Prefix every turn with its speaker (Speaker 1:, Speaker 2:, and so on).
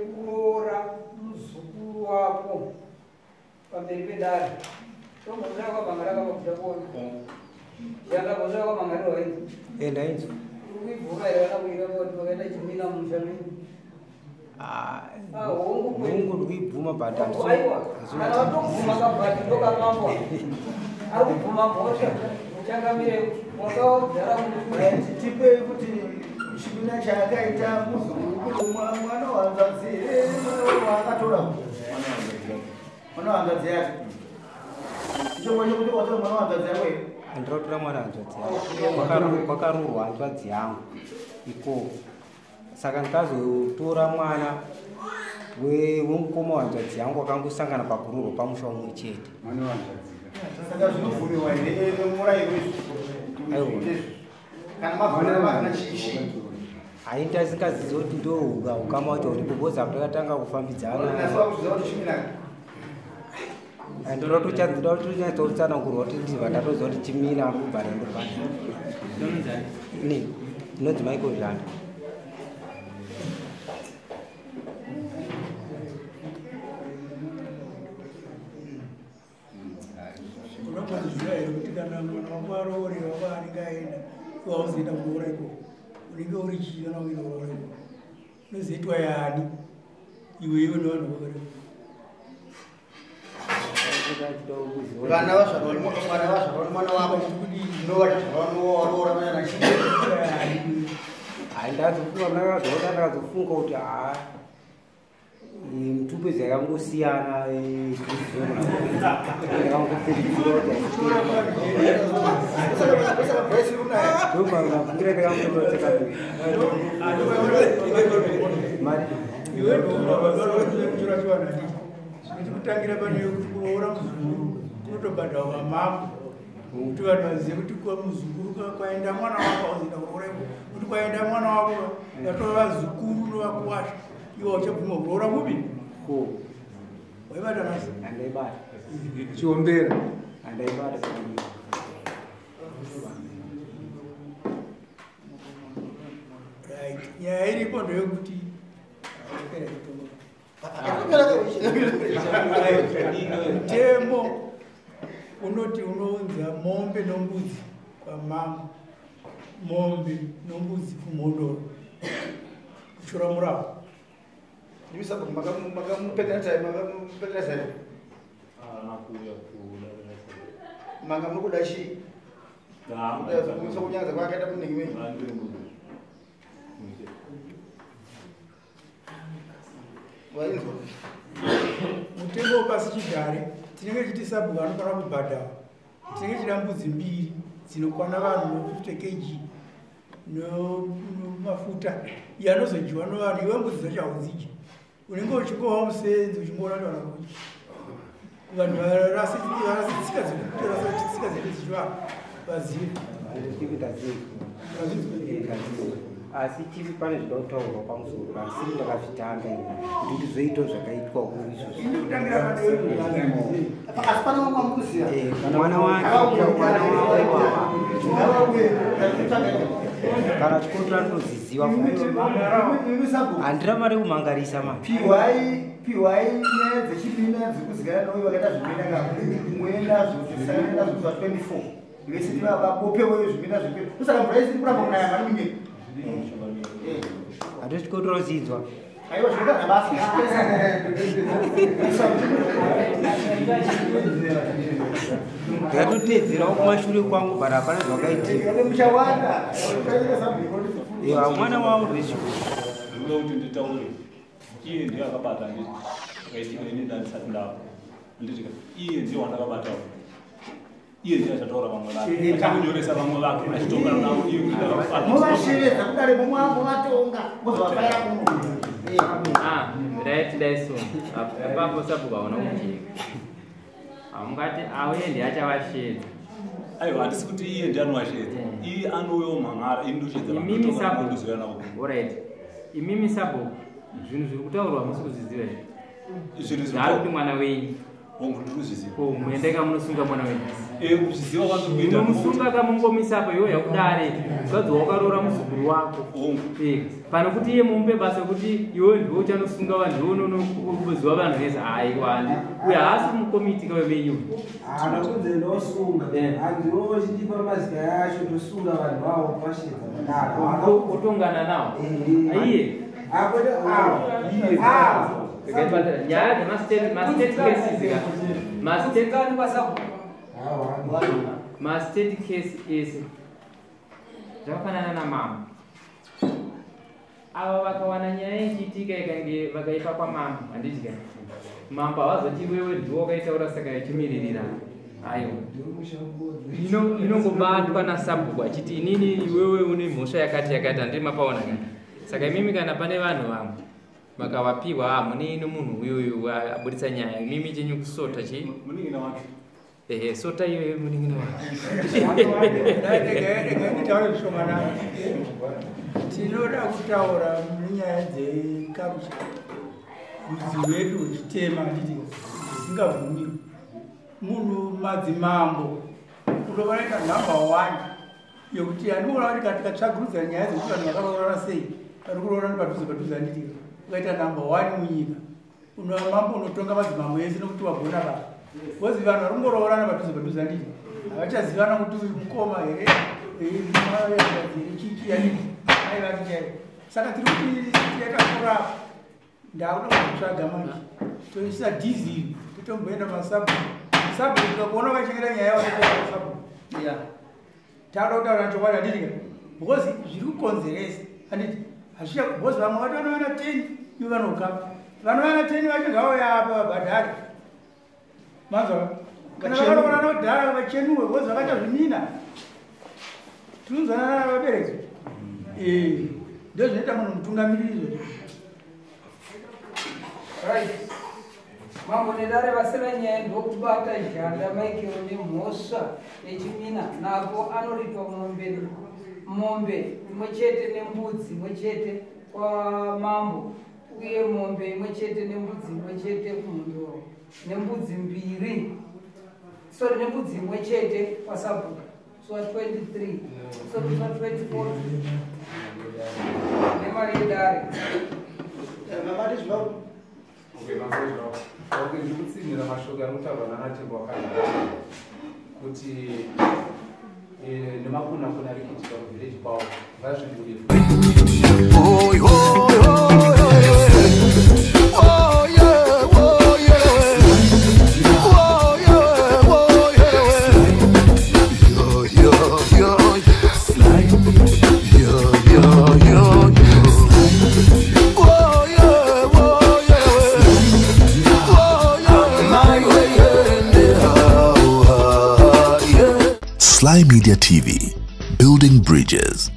Speaker 1: kuroora muzukuru wako pamberi pedare tomuzira kwabangara kavakuda kuona yakabozira kwabangarirwa wenzi
Speaker 2: ndainzwa
Speaker 1: uibvuka here kana kuira kuti pakaenda chimina mumushamini
Speaker 2: hongu ndikuibvuma but
Speaker 1: aiwa kana vatokuvhuma kabhati ndokamambwa ari kubvuma mhosva uchangamire wakagara
Speaker 3: tipei kuti chimina chaakaita muzukuru mwana wanzanzi waakatora mwana wanzanzi yake chomwe chokuti watora mwana wanzanzi yake
Speaker 2: ndinotora mwana hanzvadzi yangu kwakarurwa hanzvadzi yangu ikoko saka ndikazotora mwana wemukoma wanzvadzi yangu akangosangana pakururwa pamusha umwe chete
Speaker 3: saka zvinobvumiwa here murayiro kana mavhona vana chiishi
Speaker 2: hainda singazizi kuti ndo ukama wacho uripo bhozi apo takatanga kufambidzana ndinototsanangurwa kuti ndibva ndatoziva kuti chimina kubhara ndobhara inonzi michael janda
Speaker 4: unomaziziva here kuti kana mwana wako aroorera kwaanenge aenda wauzoenda kuroora iko unenge uri chii kana uenda kuroora iko unozoitwa yani iwewe nevanhu vakareko
Speaker 3: vana vazvarwa mwana wako novaaroora vana
Speaker 2: ndazofunga mnakazoona ndakazofunga kuti mutupedzi yakangosiyana
Speaker 4: kutangira pane kuti kuroora muzukuru kunotobhadharwa mambo kuti vanhu vazive kuti kuva muzukuru kwaenda mwana wako auzoenda kurooreko kuti kwaenda mwana wako yatorova zukuru novakuwasha iwo uchabvuma kuroora mubi waibata masi
Speaker 2: andaibata
Speaker 4: chiombera
Speaker 2: andaibata
Speaker 4: right nyaya iripo ndoyekuti mutemo unoti unounza mombe nombudzi pamambo mombe nombudzi kumhondoro kushora muravo
Speaker 3: manga munokuda chii kunyanza kwakaita kuningimei
Speaker 4: mutengo pasi chigare tinenge chiti sabhuka anofanira kubhadharwa tinenge chida mbudzi mbiri dzinokwana vanhu 50 kg nomafuta yanozodyiwa nevanhu iwe mbudzi dzacho haudzidyi unenge uchingova musenzi uchingoona kuti vanhu varasitsika dzedu dzichivanhu vazive
Speaker 2: asi chivi pane zvida kutaurwa pamusoro asi ndakazvitanga kuti ndizoitawo zvakaitwa mwana kana chikotora ndinoziziva handina mari kumhangarisa
Speaker 3: piwai nyaya dzechipina dzekuzigana nouyo vakaita zvipina kamwendazvo 24 vesiti vabopeweyo zvipina zvipina kusaka mvura isiri kuramba kunaya mari munyika
Speaker 2: hatisi chikotora zinzwa
Speaker 3: aiwa zvinoda basi
Speaker 2: ndikatotedzerawo kumashure kwangu but hapana zvakaitika mwana wavo zveshuku
Speaker 5: kuti nditaure iye ndiye akabata ndikaitika ini ndandisati ndavo nditika iye ndiye wandakabatawo iye ndiye achataura vamwe vake achakunyoresa vamwe vake achitongana navo
Speaker 3: muvashevedza kudare mumwe wavo vatonga mozovafaira kuno
Speaker 6: daiso apapo sabhuka una kujeka amungati auye ndiye achavashedza
Speaker 5: aiwa handisi kuti iye ndiye anovashedza iye anouyawo mhan'ara ini ndoshedza
Speaker 6: alright imimi sabhuku zvinhu zviri kutaurwa musi kuzviziva here zvaari kuti mwana wenyu muendeka munosunga mwana wenyu
Speaker 5: kuchiziva kwanza kuita
Speaker 6: musunga kamungomisa apa iwe yakudare ukadzi wakarora muzukuru wako pano kuti iye mumpe basa kuti iwe ndiwe uchanosunga vanhu iwe unokuziva vanhu vese aiwandi uye haasi mukomiti kavevenyu
Speaker 2: anakunze ndosunga handiwo vachidipa mazita yacho tosunga vanhu vavo pashedza
Speaker 6: utongana nawo aiye nyaya dzemastate case is zvakafanana namama ava vakawana nyaya ichiitika ikange vakaipa kwamama handiti mambo havazoti wewe ndiwo wakaitaura saka ichimiririra aiwa inongobatwa nasabhuku achiti inini iwewe une mhosva yakati handiri mapaona kana saka imimi kana pane vanhu vamwe makavapiwa mune nomunhu uyuyu abudisa nyaya imimi chenyu kusota chi sota iyoyo muningina
Speaker 4: tinoda kutaura munyaya dzekamusha rudzi rwedu rwechitema nditi zvisingabvumirwi munhu madzimambo unovaita nhamba 1 yokuti handinoona kuti tikatsvagurudza nyaya dzekuti vanhu vakaroorana sei vari kuroorana padhuze handiti ukaita nhamba 1 munyika mambo unotonga madzimambo ese nokuti wagona basa vozi vanhu vari kungoroorana padhuze handiti havachazivana kuti uyu mukoma here chiki handiti aivatijai saka tiri kuti tiyaita kurapa ndakuda kutsvaga manje toisa dhizili totomboenda masabu tikakuona vachengera nyaya yavasabu takuda kutaura chokwadi handiti because zviri kukonzeresa handiti because vamwe vato vanovana 10 ivo vanokapa vanovana 10 vacho ngavauya apa vabhadhari mazva kana vakaroorana kudhara vachenuwe because vakaita zvimina tinonzwanana navabereki ndo zvinoita munhu mutungamiriri
Speaker 1: mambo nedare vasina nyaya ndokubata janda maikiro nemhosva yechimina napo anoripa mombe imwe chete nembudzi imwe chete kwamambo uye mombe imwe chete nembudzi imwe chete kumhunduro nembudzi mbiri nembudzi imwe chete kwasabhuka so 23 so 24 nemari yedare
Speaker 2: ndikutsinira mashoko anotaurwa nanatembo wakana kuti nemakunakuna ari kuitika kuvhileji kwavo ngazvibudirwe
Speaker 7: Sly Media TV, building bridges.